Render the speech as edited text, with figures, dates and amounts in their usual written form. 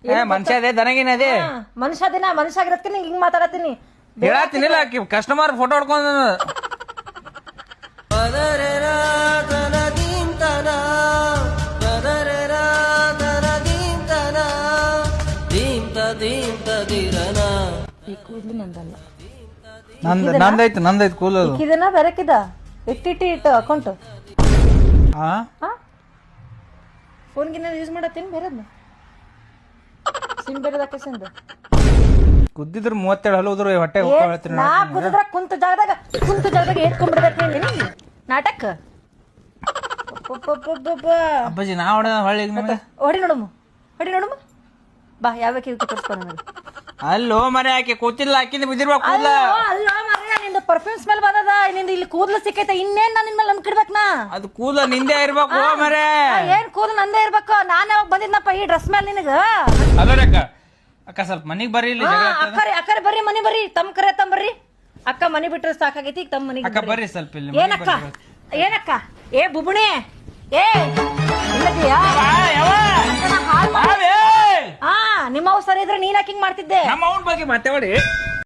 ಮನುಷ್ಯ ಅದೇ ದನಗಿನ ಅದೇ ಮನುಷ್ಯ ದಿನ ಮನುಷ್ಯ ಆಗಿರತ್ತೀನಿ ಹಿಂಗ್ ಮಾತಾಡತ್ತೀನಿ ಹೇಳತ್ತೀನಿಲ್ಲ ಕಸ್ಟಮರ್ ಫೋಟೋ ಹೊಡ್ಕೊಂಡ ಈ ಕೂದ್ಲು ನಂದಲ್ಲ ನಂದೈತಿ ಕೂದಲು ಇದನ್ನ ಬೆರಕಿದ ಇಟ್ಟು ಅಕೌಂಟ್ ಫೋನ್ಗಿನ್ನ ಯೂಸ್ ಮಾಡತ್ತೀನಿ ಬೇರೆದ್ನ ಸಿಮ್ ಬೇರೆ ಹಾಕಿಸಿಂದ ಕುದ್ದಿದ್ರು 37 ಹಲೋದ್ರು ಹೊಟ್ಟೆ ಹೇಳ್ತೀನಿ ನಾ ಕುದ್ರ ಕುಂತ ಜಾಗದಾಗ ಏತ್ಕೊಂಡ್ಬಿಡ್ಬೇಕು ನಾಟಕ ಅಪ್ಪಾಜಿ ನಾ ಹೊಳ್ಳಿ ಹೊಡಿ ನೋಡಮ್ಮ ಬಾ ಯಾವಕ್ಕೆ ತೋರಿಸ್ಕೊಂಡು ನನಗೆ ಅಲ್ಲೋ ಮರೆ ಆಕೆ ಕೂತಿಲ್ಲ ಆಕಿಂದ ಬಿದ್ದಿರ್ಬೇಕು ಕೂದಲ ಅಲ್ಲ ಮರ ನಿಂದ ಪರ್ಫ್ಯೂಮ್ ಸ್ಮೆಲ್ ಬಂದದ ನಿಂದ ಇಲ್ಲಿ ಕೂದಲು ಸಿಕ್ಕೈತೆ ಇನ್ನೇನ್ ನಾನು ನಿನ್ ಮೇಲೆ ನಂಬಿಡ್ಬೇಕ್ ನಾ ಅದು ಕೂದಲ ನಿಂದೆ ಇರ್ಬೇಕು ಮರೆ ಏನ್ ಕೂದಲು ನಂದೇ ಇರ್ಬೇಕು ನಾನ್ ಯಾವಾಗ ಬಂದಿದ್ನಪ್ಪ ಈ ಡ್ರೆಸ್ ಮೇಲೆ ನಿನಗ ಅದರಕ್ಕ ಅಕ್ಕ ಸ್ವಲ್ಪ ಮನಿಗ್ ಬರ್ರಿ ಇಲ್ಲಿ ಅಕ್ಕರೆ ಬರ್ರಿ ಮನಿ ಬರ್ರಿ ತಮ್ ಬರ್ರಿ ಅಕ್ಕ ಮನಿ ಬಿಟ್ರೆ ಸಾಕಾಗೈತಿ ಈಗ ತಮ್ಮ ಮನಿಗೆ ಅಕ್ಕ ಬರ್ರಿ ಸ್ವಲ್ಪ ಇಲ್ಲಿ ಏನಕ್ಕ ಏ ಬುಬುಣಿ ಏ ಇಲ್ಲದಿಯಾ ನಿಮ್ಮ ಅವ್ ಸರಿ ಇದ್ರೆ ನೀನ್ ಯಾಕೆ ಹಿಂಗ್ ಮಾಡ್ತಿದ್ದೆ ನಮ್ಮ ಅವನ ಬಗ್ಗೆ ಮಾತಾಡಿ